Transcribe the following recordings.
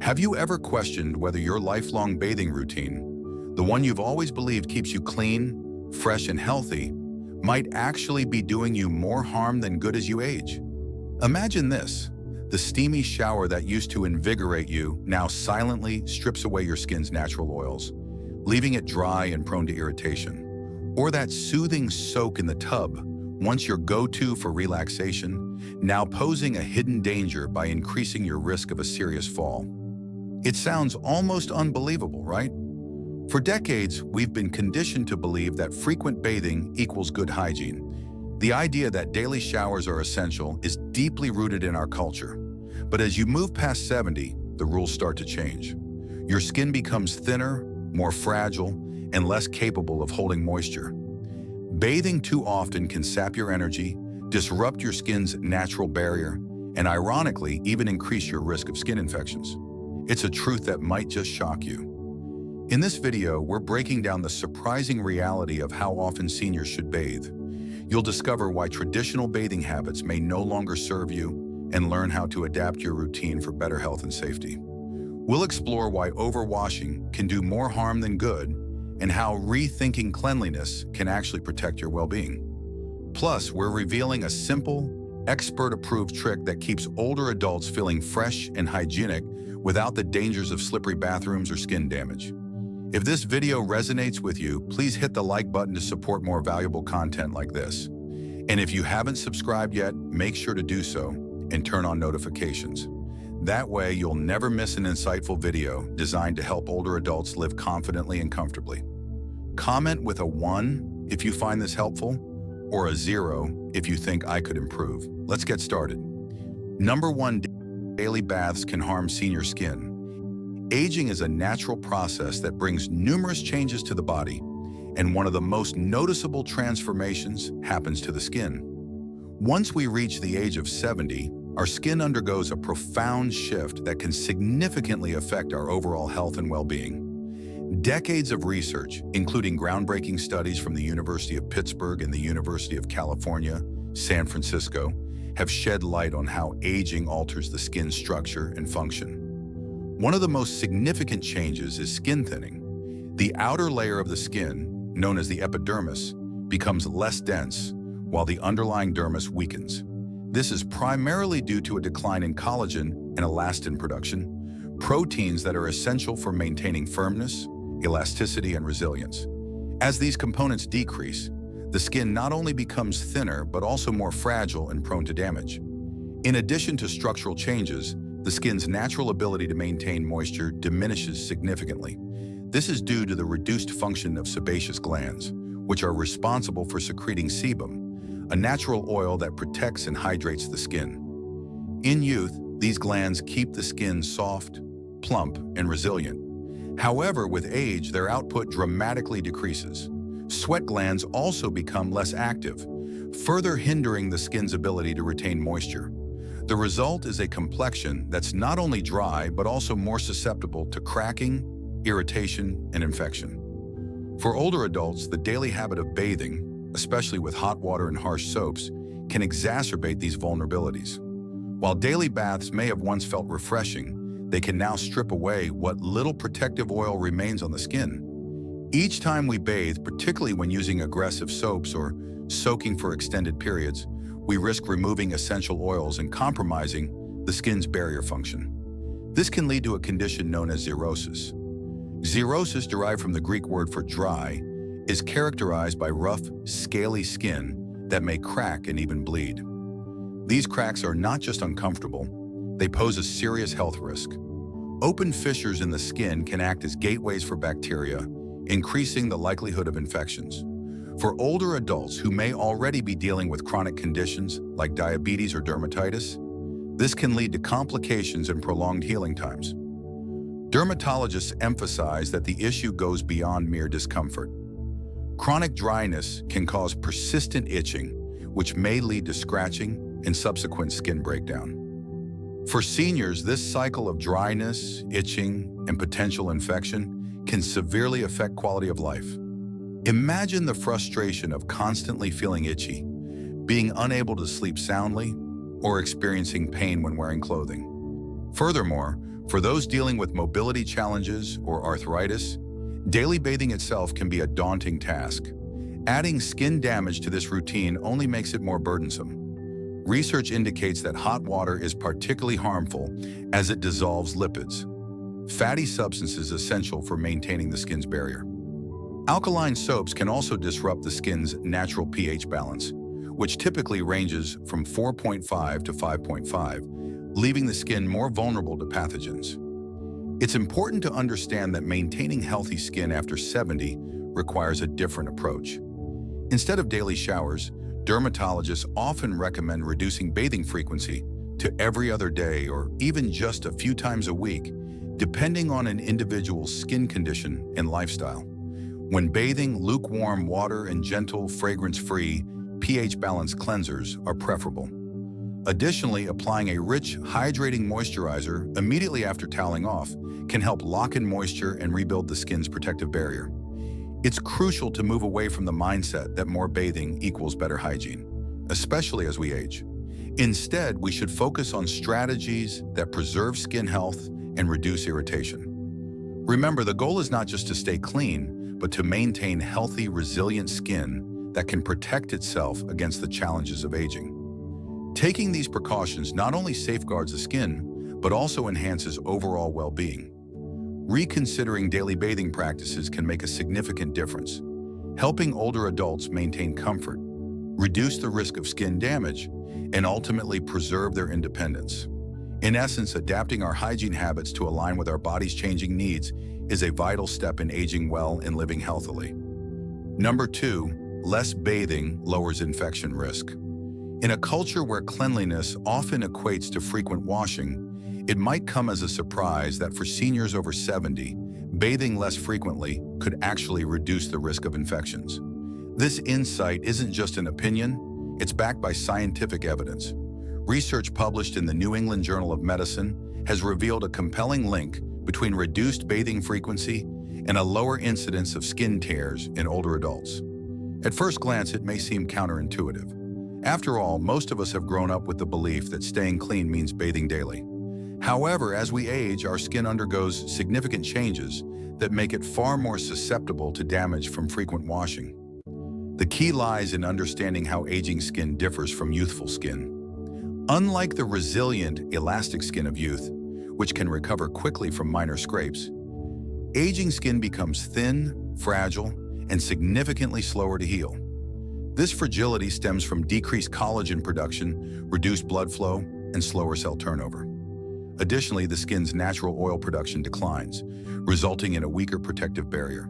Have you ever questioned whether your lifelong bathing routine, the one you've always believed keeps you clean, fresh, and healthy, might actually be doing you more harm than good as you age? Imagine this: the steamy shower that used to invigorate you now silently strips away your skin's natural oils, leaving it dry and prone to irritation. Or that soothing soak in the tub, once your go-to for relaxation, now posing a hidden danger by increasing your risk of a serious fall. It sounds almost unbelievable, right? For decades, we've been conditioned to believe that frequent bathing equals good hygiene. The idea that daily showers are essential is deeply rooted in our culture. But as you move past 70, the rules start to change. Your skin becomes thinner, more fragile, and less capable of holding moisture. Bathing too often can sap your energy, disrupt your skin's natural barrier, and ironically, even increase your risk of skin infections. It's a truth that might just shock you. In this video, we're breaking down the surprising reality of how often seniors should bathe. You'll discover why traditional bathing habits may no longer serve you and learn how to adapt your routine for better health and safety. We'll explore why overwashing can do more harm than good and how rethinking cleanliness can actually protect your well-being. Plus, we're revealing a simple, expert-approved trick that keeps older adults feeling fresh and hygienic without the dangers of slippery bathrooms or skin damage. If this video resonates with you, please hit the like button to support more valuable content like this. And if you haven't subscribed yet, make sure to do so and turn on notifications. That way, you'll never miss an insightful video designed to help older adults live confidently and comfortably. Comment with a 1 if you find this helpful, or a 0 if you think I could improve. Let's get started. Number 1, daily baths can harm senior skin. Aging is a natural process that brings numerous changes to the body, and one of the most noticeable transformations happens to the skin. Once we reach the age of 70, our skin undergoes a profound shift that can significantly affect our overall health and well-being. Decades of research, including groundbreaking studies from the University of Pittsburgh and the University of California, San Francisco, have shed light on how aging alters the skin's structure and function. One of the most significant changes is skin thinning. The outer layer of the skin, known as the epidermis, becomes less dense, while the underlying dermis weakens. This is primarily due to a decline in collagen and elastin production, proteins that are essential for maintaining firmness, elasticity, and resilience. As these components decrease, the skin not only becomes thinner, but also more fragile and prone to damage. In addition to structural changes, the skin's natural ability to maintain moisture diminishes significantly. This is due to the reduced function of sebaceous glands, which are responsible for secreting sebum, a natural oil that protects and hydrates the skin. In youth, these glands keep the skin soft, plump, and resilient. However, with age, their output dramatically decreases. Sweat glands also become less active, further hindering the skin's ability to retain moisture. The result is a complexion that's not only dry, but also more susceptible to cracking, irritation, and infection. For older adults, the daily habit of bathing, especially with hot water and harsh soaps, can exacerbate these vulnerabilities. While daily baths may have once felt refreshing, they can now strip away what little protective oil remains on the skin. Each time we bathe, particularly when using aggressive soaps or soaking for extended periods, we risk removing essential oils and compromising the skin's barrier function. This can lead to a condition known as xerosis. Xerosis, derived from the Greek word for dry, is characterized by rough, scaly skin that may crack and even bleed. These cracks are not just uncomfortable, they pose a serious health risk. Open fissures in the skin can act as gateways for bacteria, increasing the likelihood of infections. For older adults who may already be dealing with chronic conditions like diabetes or dermatitis, this can lead to complications and prolonged healing times. Dermatologists emphasize that the issue goes beyond mere discomfort. Chronic dryness can cause persistent itching, which may lead to scratching and subsequent skin breakdown. For seniors, this cycle of dryness, itching, and potential infection can severely affect quality of life. Imagine the frustration of constantly feeling itchy, being unable to sleep soundly, or experiencing pain when wearing clothing. Furthermore, For those dealing with mobility challenges or arthritis, daily bathing itself can be a daunting task. Adding skin damage to this routine only makes it more burdensome. Research indicates that hot water is particularly harmful as it dissolves lipids, fatty substances essential for maintaining the skin's barrier. Alkaline soaps can also disrupt the skin's natural pH balance, which typically ranges from 4.5 to 5.5, leaving the skin more vulnerable to pathogens. It's important to understand that maintaining healthy skin after 70 requires a different approach. Instead of daily showers, dermatologists often recommend reducing bathing frequency to every other day or even just a few times a week, depending on an individual's skin condition and lifestyle. When bathing, lukewarm water and gentle, fragrance-free, pH-balanced cleansers are preferable. Additionally, applying a rich, hydrating moisturizer immediately after toweling off can help lock in moisture and rebuild the skin's protective barrier. It's crucial to move away from the mindset that more bathing equals better hygiene, especially as we age. Instead, we should focus on strategies that preserve skin health and reduce irritation. Remember, the goal is not just to stay clean, but to maintain healthy, resilient skin that can protect itself against the challenges of aging. Taking these precautions not only safeguards the skin, but also enhances overall well-being. Reconsidering daily bathing practices can make a significant difference, helping older adults maintain comfort, reduce the risk of skin damage, and ultimately preserve their independence. In essence, adapting our hygiene habits to align with our body's changing needs is a vital step in aging well and living healthily. Number 2, less bathing lowers infection risk. In a culture where cleanliness often equates to frequent washing, it might come as a surprise that for seniors over 70, bathing less frequently could actually reduce the risk of infections. This insight isn't just an opinion, it's backed by scientific evidence. Research published in the New England Journal of Medicine has revealed a compelling link between reduced bathing frequency and a lower incidence of skin tears in older adults. At first glance, it may seem counterintuitive. After all, most of us have grown up with the belief that staying clean means bathing daily. However, as we age, our skin undergoes significant changes that make it far more susceptible to damage from frequent washing. The key lies in understanding how aging skin differs from youthful skin. Unlike the resilient, elastic skin of youth, which can recover quickly from minor scrapes, aging skin becomes thin, fragile, and significantly slower to heal. This fragility stems from decreased collagen production, reduced blood flow, and slower cell turnover. Additionally, the skin's natural oil production declines, resulting in a weaker protective barrier.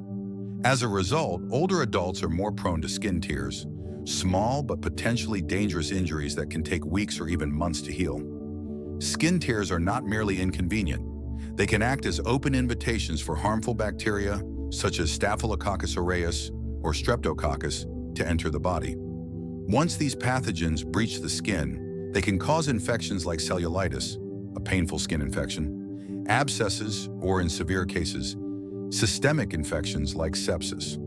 As a result, older adults are more prone to skin tears, small but potentially dangerous injuries that can take weeks or even months to heal. Skin tears are not merely inconvenient. They can act as open invitations for harmful bacteria, such as Staphylococcus aureus or Streptococcus, to enter the body. Once these pathogens breach the skin, they can cause infections like cellulitis, a painful skin infection, abscesses, or in severe cases, systemic infections like sepsis.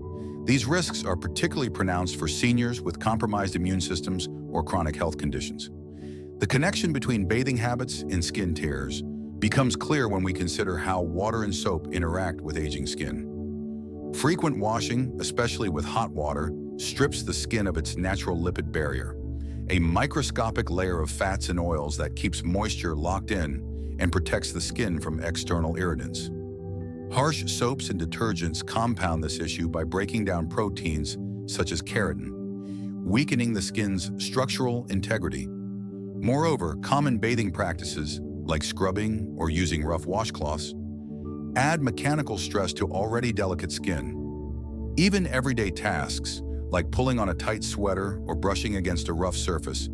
These risks are particularly pronounced for seniors with compromised immune systems or chronic health conditions. The connection between bathing habits and skin tears becomes clear when we consider how water and soap interact with aging skin. Frequent washing, especially with hot water, strips the skin of its natural lipid barrier, a microscopic layer of fats and oils that keeps moisture locked in and protects the skin from external irritants. Harsh soaps and detergents compound this issue by breaking down proteins such as keratin, weakening the skin's structural integrity. Moreover, common bathing practices like scrubbing or using rough washcloths add mechanical stress to already delicate skin. Even everyday tasks, like pulling on a tight sweater or brushing against a rough surface,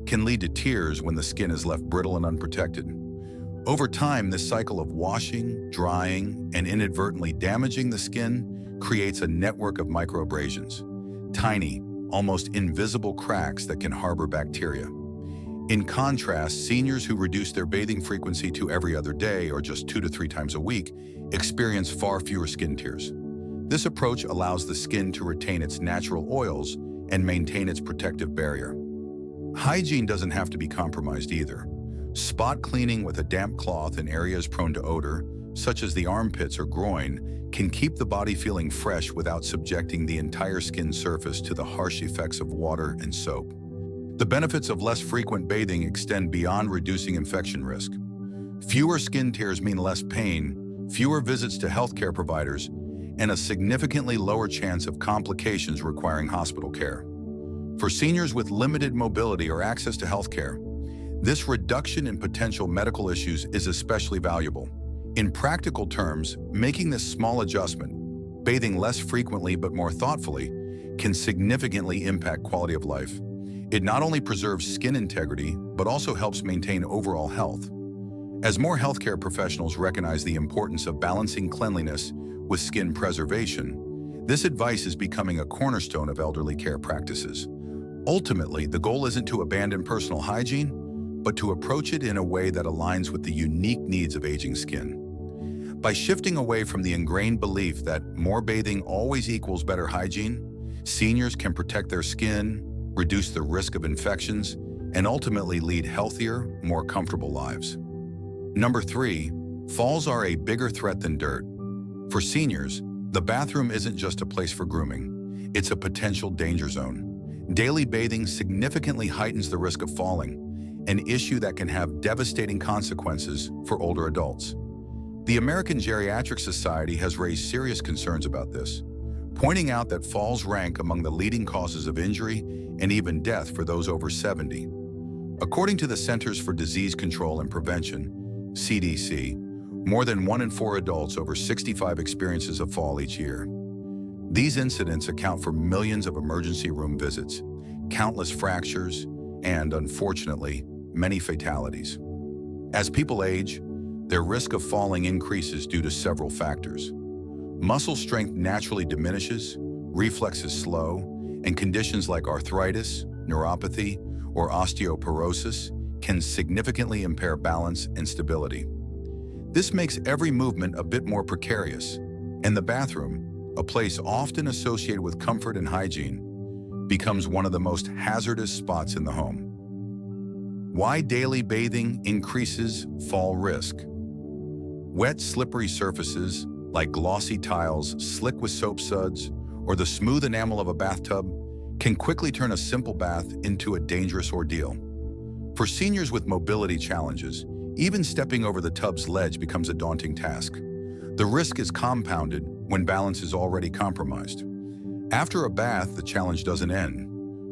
can lead to tears when the skin is left brittle and unprotected. Over time, this cycle of washing, drying, and inadvertently damaging the skin creates a network of microabrasions, tiny, almost invisible cracks that can harbor bacteria. In contrast, seniors who reduce their bathing frequency to every other day or just 2 to 3 times a week experience far fewer skin tears. This approach allows the skin to retain its natural oils and maintain its protective barrier. Hygiene doesn't have to be compromised either. Spot cleaning with a damp cloth in areas prone to odor, such as the armpits or groin, can keep the body feeling fresh without subjecting the entire skin surface to the harsh effects of water and soap. The benefits of less frequent bathing extend beyond reducing infection risk. Fewer skin tears mean less pain, fewer visits to healthcare providers, and a significantly lower chance of complications requiring hospital care. For seniors with limited mobility or access to healthcare, this reduction in potential medical issues is especially valuable. In practical terms, making this small adjustment, bathing less frequently but more thoughtfully, can significantly impact quality of life. It not only preserves skin integrity, but also helps maintain overall health. As more healthcare professionals recognize the importance of balancing cleanliness with skin preservation, this advice is becoming a cornerstone of elderly care practices. Ultimately, the goal isn't to abandon personal hygiene, but to approach it in a way that aligns with the unique needs of aging skin. By shifting away from the ingrained belief that more bathing always equals better hygiene, seniors can protect their skin, reduce the risk of infections, and ultimately lead healthier, more comfortable lives. Number 3, falls are a bigger threat than dirt. For seniors, the bathroom isn't just a place for grooming, it's a potential danger zone. Daily bathing significantly heightens the risk of falling, an issue that can have devastating consequences for older adults. The American Geriatric Society has raised serious concerns about this, pointing out that falls rank among the leading causes of injury and even death for those over 70. According to the Centers for Disease Control and Prevention, CDC, more than 1 in 4 adults over 65 experiences a fall each year. These incidents account for millions of emergency room visits, countless fractures, and, unfortunately, many fatalities. As people age, their risk of falling increases due to several factors. Muscle strength naturally diminishes, reflexes slow, and conditions like arthritis, neuropathy, or osteoporosis can significantly impair balance and stability. This makes every movement a bit more precarious, and the bathroom, a place often associated with comfort and hygiene, becomes one of the most hazardous spots in the home. Why daily bathing increases fall risk? Wet, slippery surfaces, like glossy tiles, slick with soap suds, or the smooth enamel of a bathtub, can quickly turn a simple bath into a dangerous ordeal. For seniors with mobility challenges, even stepping over the tub's ledge becomes a daunting task. The risk is compounded when balance is already compromised. After a bath, the challenge doesn't end.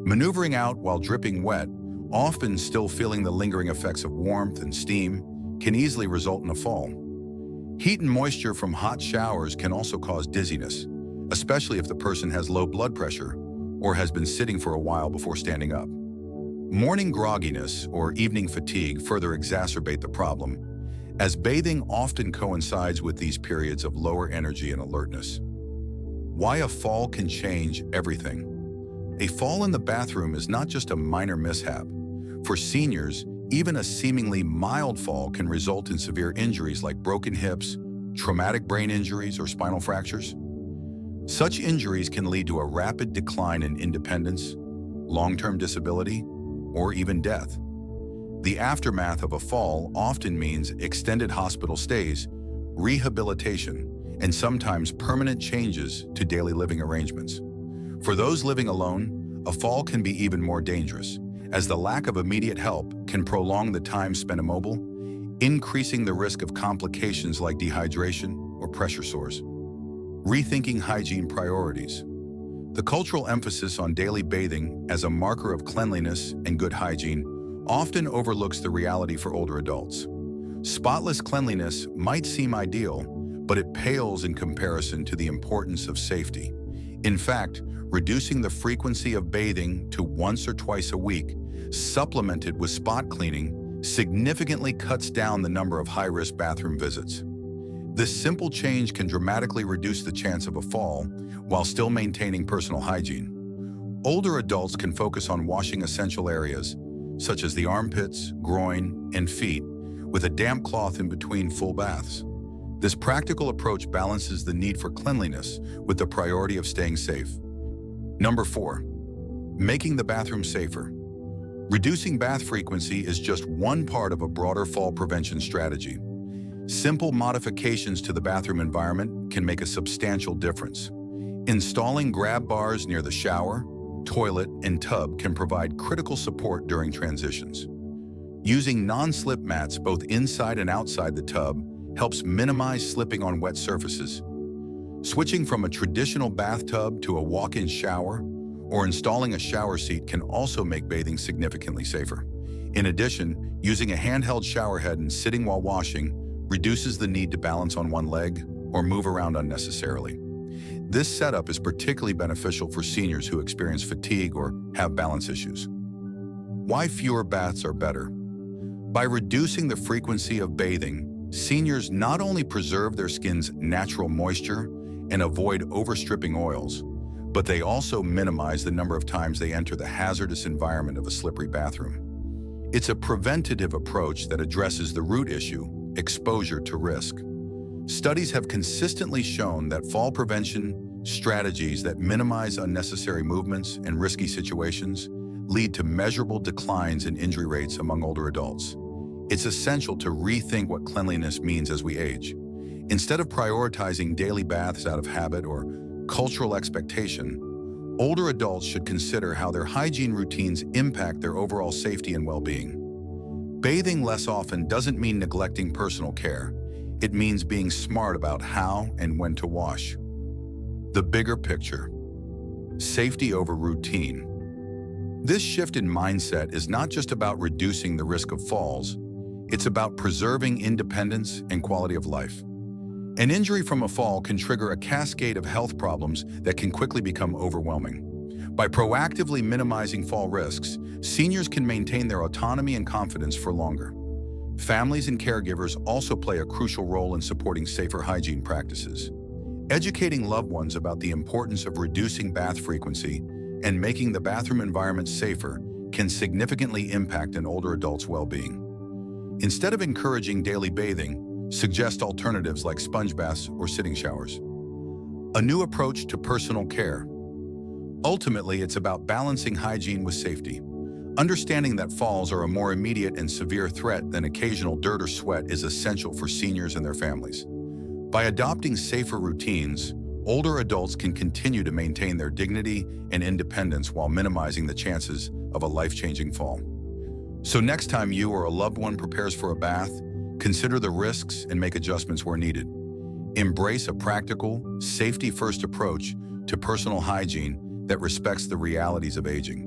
Maneuvering out while dripping wet, often still feeling the lingering effects of warmth and steam, can easily result in a fall. Heat and moisture from hot showers can also cause dizziness, especially if the person has low blood pressure or has been sitting for a while before standing up. Morning grogginess or evening fatigue further exacerbate the problem, as bathing often coincides with these periods of lower energy and alertness. Why a fall can change everything. A fall in the bathroom is not just a minor mishap. For seniors, even a seemingly mild fall can result in severe injuries like broken hips, traumatic brain injuries, or spinal fractures. Such injuries can lead to a rapid decline in independence, long-term disability, or even death. The aftermath of a fall often means extended hospital stays, rehabilitation, and sometimes permanent changes to daily living arrangements. For those living alone, a fall can be even more dangerous, as the lack of immediate help can prolong the time spent immobile, increasing the risk of complications like dehydration or pressure sores. Rethinking hygiene priorities. The cultural emphasis on daily bathing as a marker of cleanliness and good hygiene often overlooks the reality for older adults. Spotless cleanliness might seem ideal, but it pales in comparison to the importance of safety. In fact, reducing the frequency of bathing to once or twice a week, supplemented with spot cleaning, significantly cuts down the number of high-risk bathroom visits. This simple change can dramatically reduce the chance of a fall while still maintaining personal hygiene. Older adults can focus on washing essential areas, such as the armpits, groin, and feet, with a damp cloth in between full baths. This practical approach balances the need for cleanliness with the priority of staying safe. Number 4, making the bathroom safer. Reducing bath frequency is just one part of a broader fall prevention strategy. Simple modifications to the bathroom environment can make a substantial difference. Installing grab bars near the shower, toilet, and tub can provide critical support during transitions. Using non-slip mats both inside and outside the tub helps minimize slipping on wet surfaces. Switching from a traditional bathtub to a walk-in shower or installing a shower seat can also make bathing significantly safer. In addition, using a handheld shower head and sitting while washing reduces the need to balance on one leg or move around unnecessarily. This setup is particularly beneficial for seniors who experience fatigue or have balance issues. Why fewer baths are better? By reducing the frequency of bathing, seniors not only preserve their skin's natural moisture and avoid overstripping oils, but they also minimize the number of times they enter the hazardous environment of a slippery bathroom. It's a preventative approach that addresses the root issue, exposure to risk. Studies have consistently shown that fall prevention strategies that minimize unnecessary movements and risky situations lead to measurable declines in injury rates among older adults. It's essential to rethink what cleanliness means as we age. Instead of prioritizing daily baths out of habit or cultural expectation, older adults should consider how their hygiene routines impact their overall safety and well-being. Bathing less often doesn't mean neglecting personal care. It means being smart about how and when to wash. The bigger picture: safety over routine. This shift in mindset is not just about reducing the risk of falls, it's about preserving independence and quality of life. An injury from a fall can trigger a cascade of health problems that can quickly become overwhelming. By proactively minimizing fall risks, seniors can maintain their autonomy and confidence for longer. Families and caregivers also play a crucial role in supporting safer hygiene practices. Educating loved ones about the importance of reducing bath frequency and making the bathroom environment safer can significantly impact an older adult's well-being. Instead of encouraging daily bathing, suggest alternatives like sponge baths or sitting showers. A new approach to personal care. Ultimately, it's about balancing hygiene with safety. Understanding that falls are a more immediate and severe threat than occasional dirt or sweat is essential for seniors and their families. By adopting safer routines, older adults can continue to maintain their dignity and independence while minimizing the chances of a life-changing fall. So next time you or a loved one prepares for a bath, consider the risks and make adjustments where needed. Embrace a practical, safety-first approach to personal hygiene that respects the realities of aging.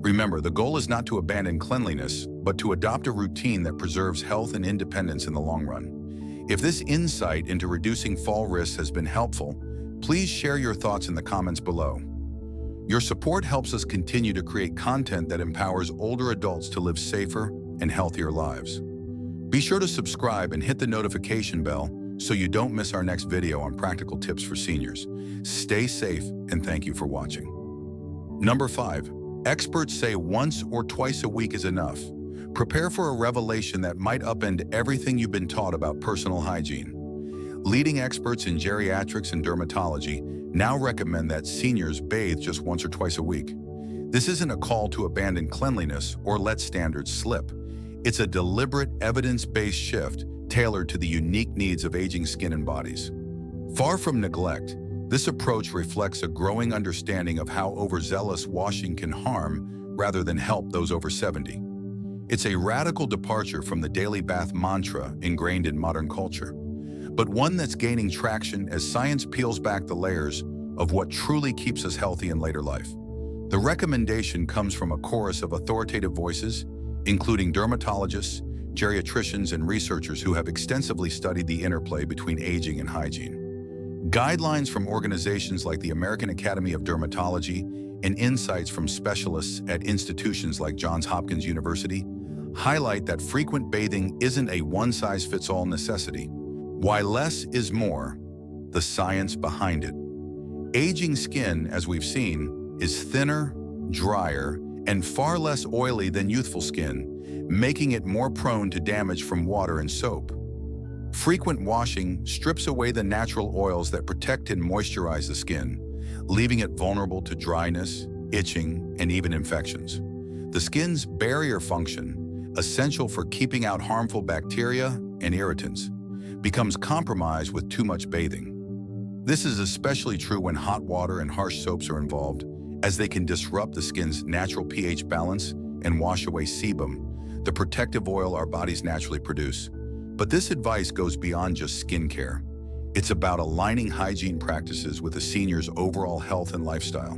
Remember, the goal is not to abandon cleanliness, but to adopt a routine that preserves health and independence in the long run. If this insight into reducing fall risks has been helpful, please share your thoughts in the comments below. Your support helps us continue to create content that empowers older adults to live safer and healthier lives. Be sure to subscribe and hit the notification bell so you don't miss our next video on practical tips for seniors. Stay safe and thank you for watching. Number 5. Experts say once or twice a week is enough. Prepare for a revelation that might upend everything you've been taught about personal hygiene. Leading experts in geriatrics and dermatology now recommend that seniors bathe just once or twice a week. This isn't a call to abandon cleanliness or let standards slip. It's a deliberate, evidence-based shift tailored to the unique needs of aging skin and bodies. Far from neglect, this approach reflects a growing understanding of how overzealous washing can harm rather than help those over 70. It's a radical departure from the daily bath mantra ingrained in modern culture, but one that's gaining traction as science peels back the layers of what truly keeps us healthy in later life. The recommendation comes from a chorus of authoritative voices, including dermatologists, geriatricians, and researchers who have extensively studied the interplay between aging and hygiene. Guidelines from organizations like the American Academy of Dermatology and insights from specialists at institutions like Johns Hopkins University highlight that frequent bathing isn't a one-size-fits-all necessity. Why less is more, the science behind it. Aging skin, as we've seen, is thinner, drier, and far less oily than youthful skin, making it more prone to damage from water and soap. Frequent washing strips away the natural oils that protect and moisturize the skin, leaving it vulnerable to dryness, itching, and even infections. The skin's barrier function, essential for keeping out harmful bacteria and irritants, becomes compromised with too much bathing. This is especially true when hot water and harsh soaps are involved, as they can disrupt the skin's natural pH balance and wash away sebum, the protective oil our bodies naturally produce. But this advice goes beyond just skincare. It's about aligning hygiene practices with a senior's overall health and lifestyle.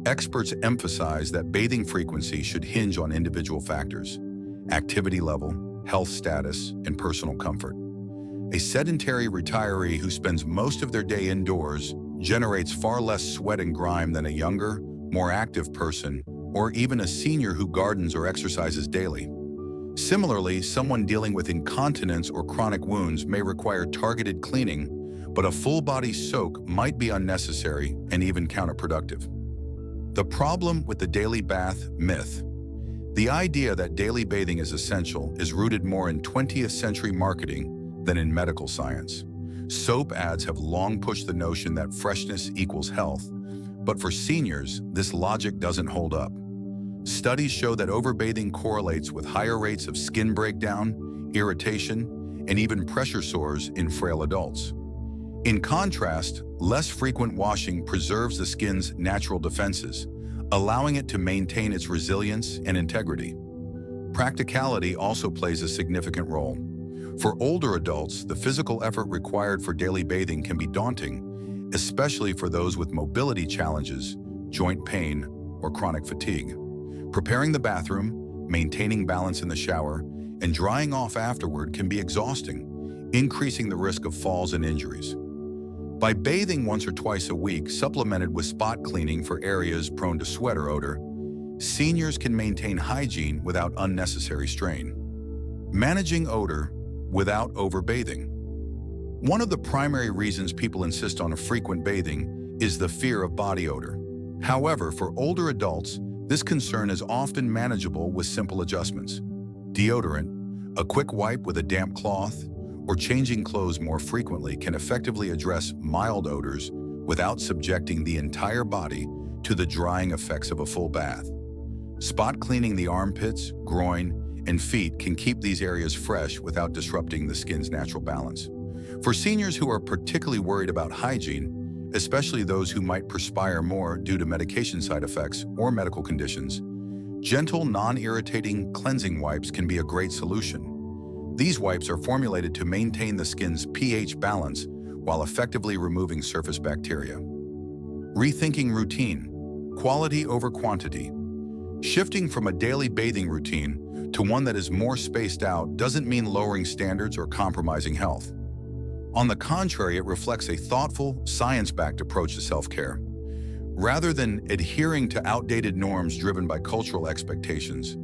Experts emphasize that bathing frequency should hinge on individual factors: activity level, health status, and personal comfort. A sedentary retiree who spends most of their day indoors generates far less sweat and grime than a younger, more active person, or even a senior who gardens or exercises daily. Similarly, someone dealing with incontinence or chronic wounds may require targeted cleaning, but a full-body soak might be unnecessary and even counterproductive. The problem with the daily bath myth. The idea that daily bathing is essential is rooted more in 20th century marketing than in medical science. Soap ads have long pushed the notion that freshness equals health, but for seniors, this logic doesn't hold up. Studies show that overbathing correlates with higher rates of skin breakdown, irritation, and even pressure sores in frail adults. In contrast, less frequent washing preserves the skin's natural defenses, allowing it to maintain its resilience and integrity. Practicality also plays a significant role. For older adults, the physical effort required for daily bathing can be daunting, especially for those with mobility challenges, joint pain, or chronic fatigue. Preparing the bathroom, maintaining balance in the shower, and drying off afterward can be exhausting, increasing the risk of falls and injuries. By bathing once or twice a week, supplemented with spot cleaning for areas prone to sweat or odor, seniors can maintain hygiene without unnecessary strain. Managing odor without overbathing. One of the primary reasons people insist on a frequent bathing is the fear of body odor. However, for older adults, this concern is often manageable with simple adjustments. Deodorant, a quick wipe with a damp cloth, or changing clothes more frequently can effectively address mild odors without subjecting the entire body to the drying effects of a full bath. Spot cleaning the armpits, groin, and feet can keep these areas fresh without disrupting the skin's natural balance. For seniors who are particularly worried about hygiene, especially those who might perspire more due to medication side effects or medical conditions, gentle, non-irritating cleansing wipes can be a great solution. These wipes are formulated to maintain the skin's pH balance while effectively removing surface bacteria. Rethinking routine, quality over quantity. Shifting from a daily bathing routine to one that is more spaced out doesn't mean lowering standards or compromising health. On the contrary, it reflects a thoughtful, science-backed approach to self-care. Rather than adhering to outdated norms driven by cultural expectations,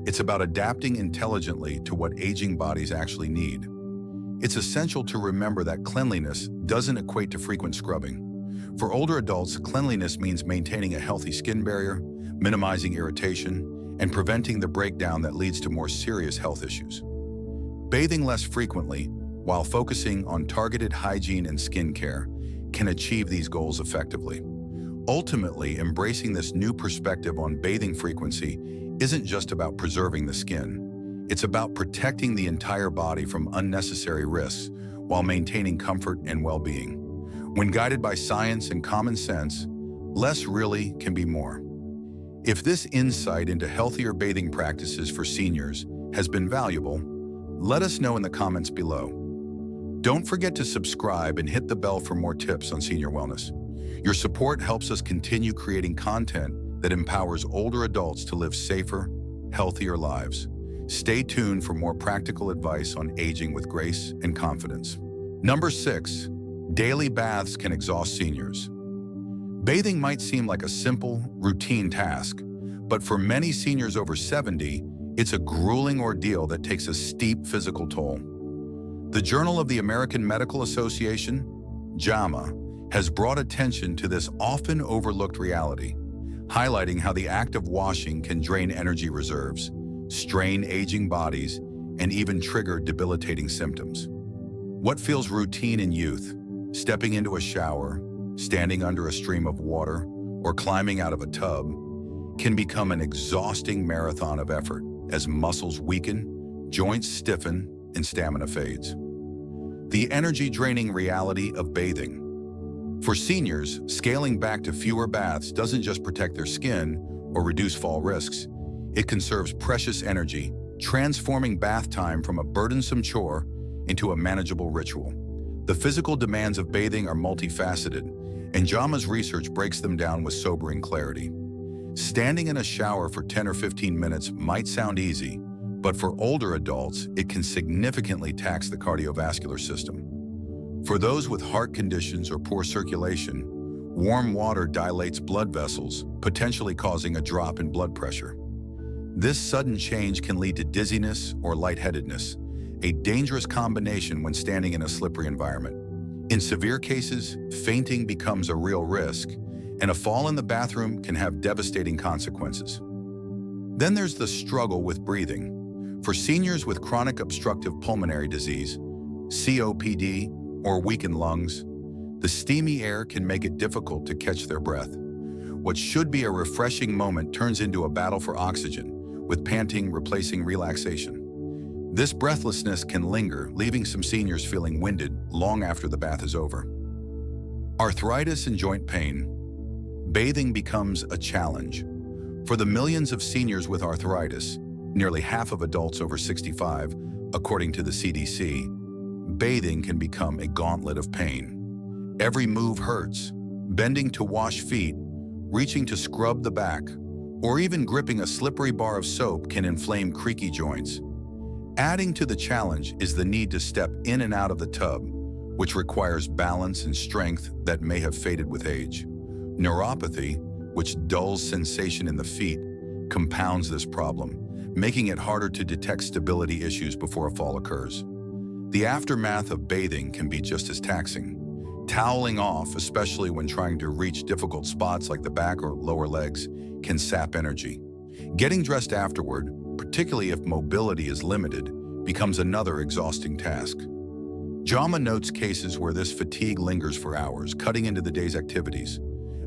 it's about adapting intelligently to what aging bodies actually need. It's essential to remember that cleanliness doesn't equate to frequent scrubbing. For older adults, cleanliness means maintaining a healthy skin barrier, minimizing irritation, and preventing the breakdown that leads to more serious health issues. Bathing less frequently, while focusing on targeted hygiene and skincare, can achieve these goals effectively. Ultimately, embracing this new perspective on bathing frequency isn't just about preserving the skin. It's about protecting the entire body from unnecessary risks while maintaining comfort and well-being. When guided by science and common sense, less really can be more. If this insight into healthier bathing practices for seniors has been valuable, let us know in the comments below. Don't forget to subscribe and hit the bell for more tips on senior wellness. Your support helps us continue creating content that empowers older adults to live safer, healthier lives. Stay tuned for more practical advice on aging with grace and confidence. Number 6, daily baths can exhaust seniors. Bathing might seem like a simple, routine task, but for many seniors over 70, it's a grueling ordeal that takes a steep physical toll. The Journal of the American Medical Association, JAMA, has brought attention to this often overlooked reality, highlighting how the act of washing can drain energy reserves, strain aging bodies, and even trigger debilitating symptoms. What feels routine in youth, stepping into a shower, standing under a stream of water, or climbing out of a tub, can become an exhausting marathon of effort as muscles weaken, joints stiffen, and stamina fades. The energy-draining reality of bathing. For seniors, scaling back to fewer baths doesn't just protect their skin or reduce fall risks. It conserves precious energy, transforming bath time from a burdensome chore into a manageable ritual. The physical demands of bathing are multifaceted, and JAMA's research breaks them down with sobering clarity. Standing in a shower for 10 or 15 minutes might sound easy, but for older adults, it can significantly tax the cardiovascular system. For those with heart conditions or poor circulation, warm water dilates blood vessels, potentially causing a drop in blood pressure. This sudden change can lead to dizziness or lightheadedness, a dangerous combination when standing in a slippery environment. In severe cases, fainting becomes a real risk, and a fall in the bathroom can have devastating consequences. Then there's the struggle with breathing. For seniors with chronic obstructive pulmonary disease, COPD, or weakened lungs, the steamy air can make it difficult to catch their breath. What should be a refreshing moment turns into a battle for oxygen, with panting replacing relaxation. This breathlessness can linger, leaving some seniors feeling winded long after the bath is over. Arthritis and joint pain. Bathing becomes a challenge. For the millions of seniors with arthritis, nearly half of adults over 65, according to the CDC, bathing can become a gauntlet of pain. Every move hurts. Bending to wash feet, reaching to scrub the back, or even gripping a slippery bar of soap can inflame creaky joints. Adding to the challenge is the need to step in and out of the tub, which requires balance and strength that may have faded with age. Neuropathy, which dulls sensation in the feet, compounds this problem, making it harder to detect stability issues before a fall occurs. The aftermath of bathing can be just as taxing. Toweling off, especially when trying to reach difficult spots like the back or lower legs, can sap energy. Getting dressed afterward, particularly if mobility is limited, becomes another exhausting task. JAMA notes cases where this fatigue lingers for hours, cutting into the day's activities.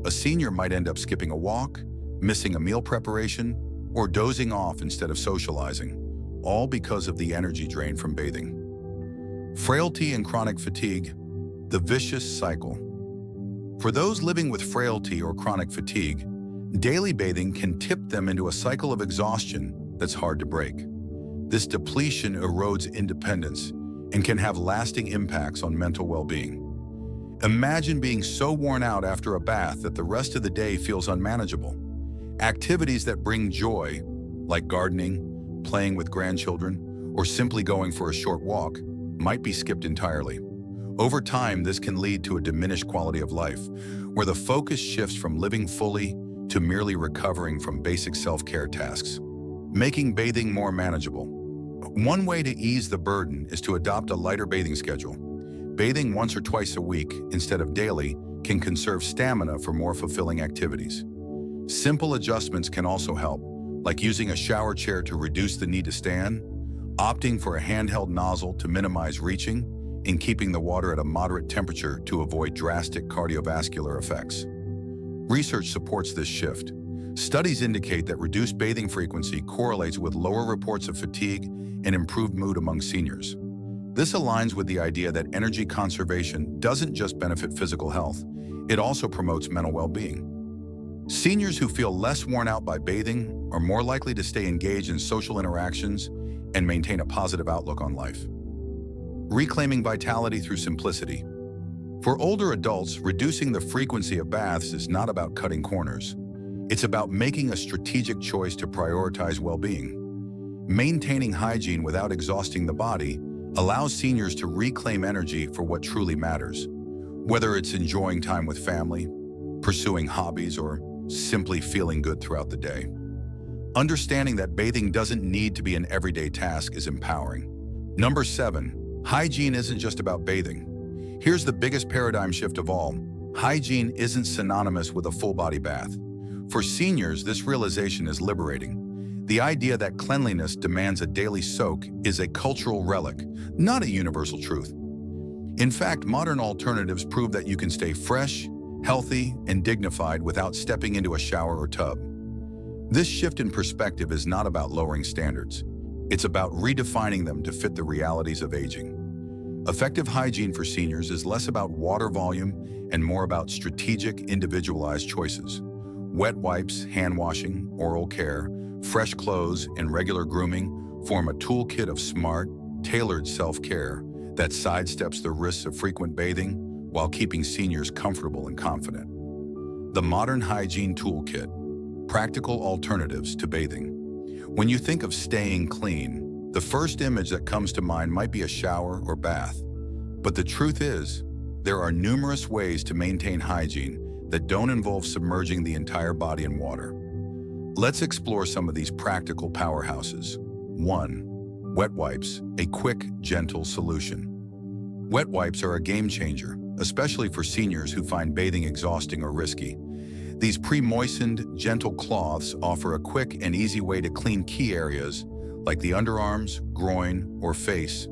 A senior might end up skipping a walk, missing a meal preparation, or dozing off instead of socializing, all because of the energy drain from bathing. Frailty and chronic fatigue, the vicious cycle. For those living with frailty or chronic fatigue, daily bathing can tip them into a cycle of exhaustion that's hard to break. This depletion erodes independence and can have lasting impacts on mental well-being. Imagine being so worn out after a bath that the rest of the day feels unmanageable. Activities that bring joy, like gardening, playing with grandchildren, or simply going for a short walk, might be skipped entirely. Over time, this can lead to a diminished quality of life, where the focus shifts from living fully to merely recovering from basic self-care tasks. Making bathing more manageable. One way to ease the burden is to adopt a lighter bathing schedule. Bathing once or twice a week instead of daily can conserve stamina for more fulfilling activities. Simple adjustments can also help, like using a shower chair to reduce the need to stand, opting for a handheld nozzle to minimize reaching, and keeping the water at a moderate temperature to avoid drastic cardiovascular effects. Research supports this shift. Studies indicate that reduced bathing frequency correlates with lower reports of fatigue and improved mood among seniors. This aligns with the idea that energy conservation doesn't just benefit physical health, it also promotes mental well-being. Seniors who feel less worn out by bathing are more likely to stay engaged in social interactions and maintain a positive outlook on life. Reclaiming vitality through simplicity. For older adults, reducing the frequency of baths is not about cutting corners. It's about making a strategic choice to prioritize well-being. Maintaining hygiene without exhausting the body allows seniors to reclaim energy for what truly matters, whether it's enjoying time with family, pursuing hobbies, or simply feeling good throughout the day. Understanding that bathing doesn't need to be an everyday task is empowering. Number 7, hygiene isn't just about bathing. Here's the biggest paradigm shift of all. Hygiene isn't synonymous with a full-body bath. For seniors, this realization is liberating. The idea that cleanliness demands a daily soak is a cultural relic, not a universal truth. In fact, modern alternatives prove that you can stay fresh, healthy, and dignified without stepping into a shower or tub. This shift in perspective is not about lowering standards. It's about redefining them to fit the realities of aging. Effective hygiene for seniors is less about water volume and more about strategic, individualized choices. Wet wipes, hand washing, oral care, fresh clothes, and regular grooming form a toolkit of smart, tailored self-care that sidesteps the risks of frequent bathing while keeping seniors comfortable and confident. The Modern Hygiene Toolkit: Practical Alternatives to Bathing. When you think of staying clean, the first image that comes to mind might be a shower or bath. But the truth is, there are numerous ways to maintain hygiene that don't involve submerging the entire body in water. Let's explore some of these practical powerhouses. 1. Wet wipes, a quick, gentle solution. Wet wipes are a game changer, especially for seniors who find bathing exhausting or risky. These pre-moistened, gentle cloths offer a quick and easy way to clean key areas like the underarms, groin, or face,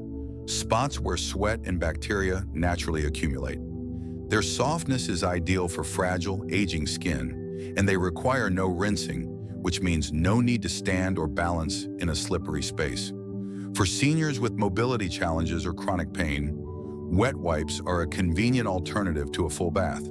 spots where sweat and bacteria naturally accumulate. Their softness is ideal for fragile, aging skin, and they require no rinsing, which means no need to stand or balance in a slippery space. For seniors with mobility challenges or chronic pain, wet wipes are a convenient alternative to a full bath.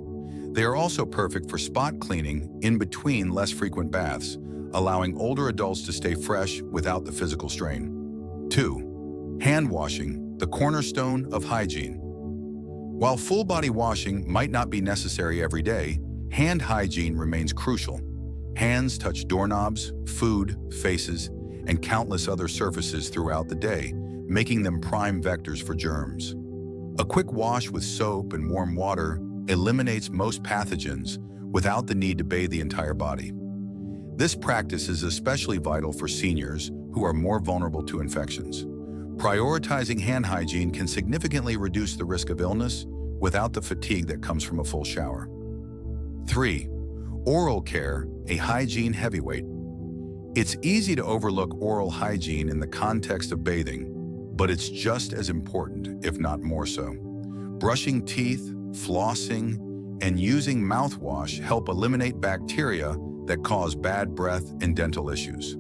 They are also perfect for spot cleaning in between less frequent baths, allowing older adults to stay fresh without the physical strain. 2. Hand washing, the cornerstone of hygiene. While full-body washing might not be necessary every day, hand hygiene remains crucial. Hands touch doorknobs, food, faces, and countless other surfaces throughout the day, making them prime vectors for germs. A quick wash with soap and warm water eliminates most pathogens without the need to bathe the entire body. This practice is especially vital for seniors who are more vulnerable to infections. Prioritizing hand hygiene can significantly reduce the risk of illness without the fatigue that comes from a full shower. 3. Oral care, a hygiene heavyweight. It's easy to overlook oral hygiene in the context of bathing, but it's just as important, if not more so. Brushing teeth, flossing, and using mouthwash help eliminate bacteria that cause bad breath and dental issues.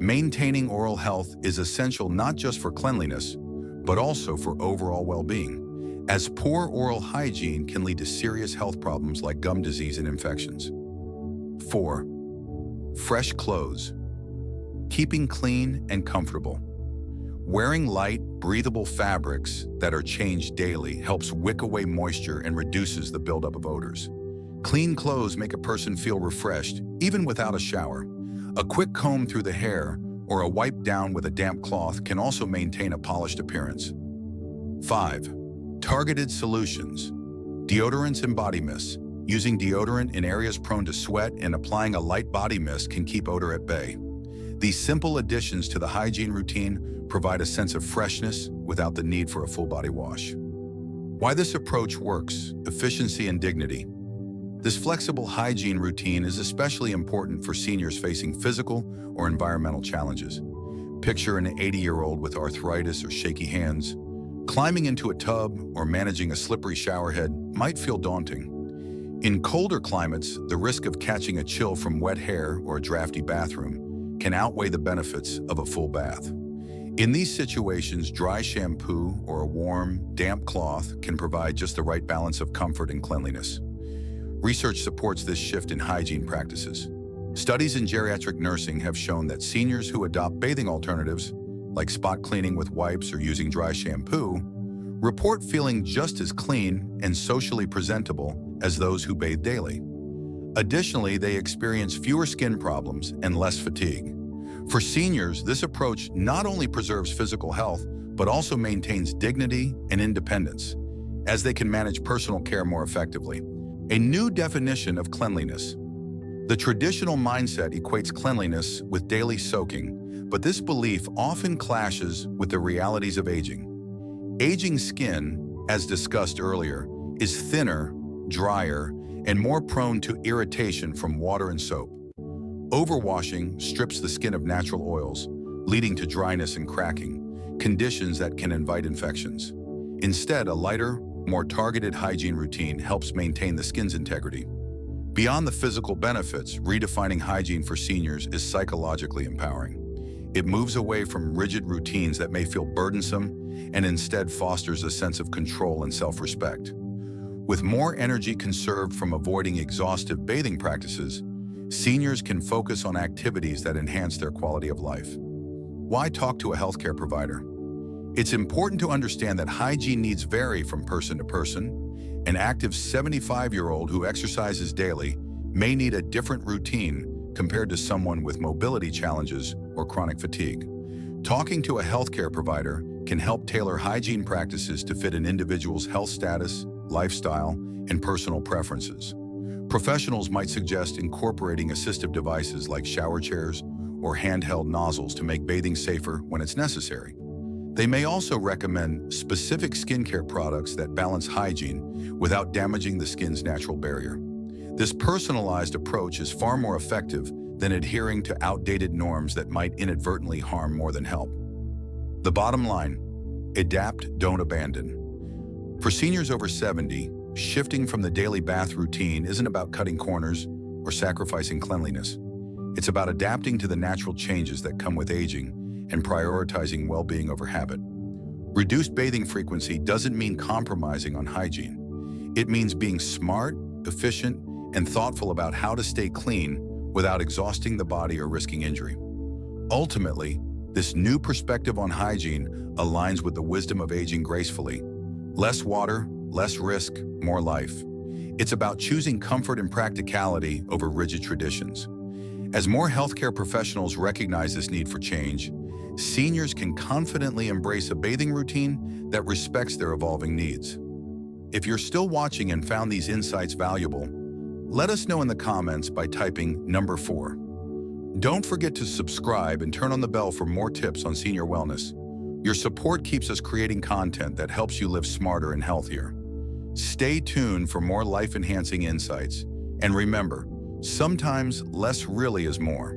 Maintaining oral health is essential not just for cleanliness, but also for overall well-being, as poor oral hygiene can lead to serious health problems like gum disease and infections. 4. Fresh clothes. Keeping clean and comfortable. Wearing light, breathable fabrics that are changed daily helps wick away moisture and reduces the buildup of odors. Clean clothes make a person feel refreshed, even without a shower. A quick comb through the hair or a wipe down with a damp cloth can also maintain a polished appearance. 5. Targeted solutions. Deodorants and body mists. Using deodorant in areas prone to sweat and applying a light body mist can keep odor at bay. These simple additions to the hygiene routine provide a sense of freshness without the need for a full body wash. Why this approach works: efficiency and dignity. This flexible hygiene routine is especially important for seniors facing physical or environmental challenges. Picture an 80-year-old with arthritis or shaky hands. Climbing into a tub or managing a slippery shower head might feel daunting. In colder climates, the risk of catching a chill from wet hair or a drafty bathroom can outweigh the benefits of a full bath. In these situations, dry shampoo or a warm, damp cloth can provide just the right balance of comfort and cleanliness. Research supports this shift in hygiene practices. Studies in geriatric nursing have shown that seniors who adopt bathing alternatives, like spot cleaning with wipes or using dry shampoo, report feeling just as clean and socially presentable as those who bathe daily. Additionally, they experience fewer skin problems and less fatigue. For seniors, this approach not only preserves physical health, but also maintains dignity and independence, as they can manage personal care more effectively. A new definition of cleanliness. The traditional mindset equates cleanliness with daily soaking, but this belief often clashes with the realities of aging. Aging skin, as discussed earlier, is thinner, drier, and more prone to irritation from water and soap. Overwashing strips the skin of natural oils, leading to dryness and cracking, conditions that can invite infections. Instead, a lighter, more targeted hygiene routine helps maintain the skin's integrity. Beyond the physical benefits, redefining hygiene for seniors is psychologically empowering. It moves away from rigid routines that may feel burdensome and instead fosters a sense of control and self-respect. With more energy conserved from avoiding exhaustive bathing practices, seniors can focus on activities that enhance their quality of life. Why talk to a healthcare provider? It's important to understand that hygiene needs vary from person to person. An active 75-year-old who exercises daily may need a different routine compared to someone with mobility challenges or chronic fatigue. Talking to a healthcare provider can help tailor hygiene practices to fit an individual's health status, lifestyle, and personal preferences. Professionals might suggest incorporating assistive devices like shower chairs or handheld nozzles to make bathing safer when it's necessary. They may also recommend specific skincare products that balance hygiene without damaging the skin's natural barrier. This personalized approach is far more effective than adhering to outdated norms that might inadvertently harm more than help. The bottom line: adapt, don't abandon. For seniors over 70, shifting from the daily bath routine isn't about cutting corners or sacrificing cleanliness. It's about adapting to the natural changes that come with aging and prioritizing well-being over habit. Reduced bathing frequency doesn't mean compromising on hygiene. It means being smart, efficient, and thoughtful about how to stay clean without exhausting the body or risking injury. Ultimately, this new perspective on hygiene aligns with the wisdom of aging gracefully. Less water, less risk, more life. It's about choosing comfort and practicality over rigid traditions. As more healthcare professionals recognize this need for change, seniors can confidently embrace a bathing routine that respects their evolving needs. If you're still watching and found these insights valuable, let us know in the comments by typing number 4. Don't forget to subscribe and turn on the bell for more tips on senior wellness. Your support keeps us creating content that helps you live smarter and healthier. Stay tuned for more life-enhancing insights. And remember, sometimes less really is more.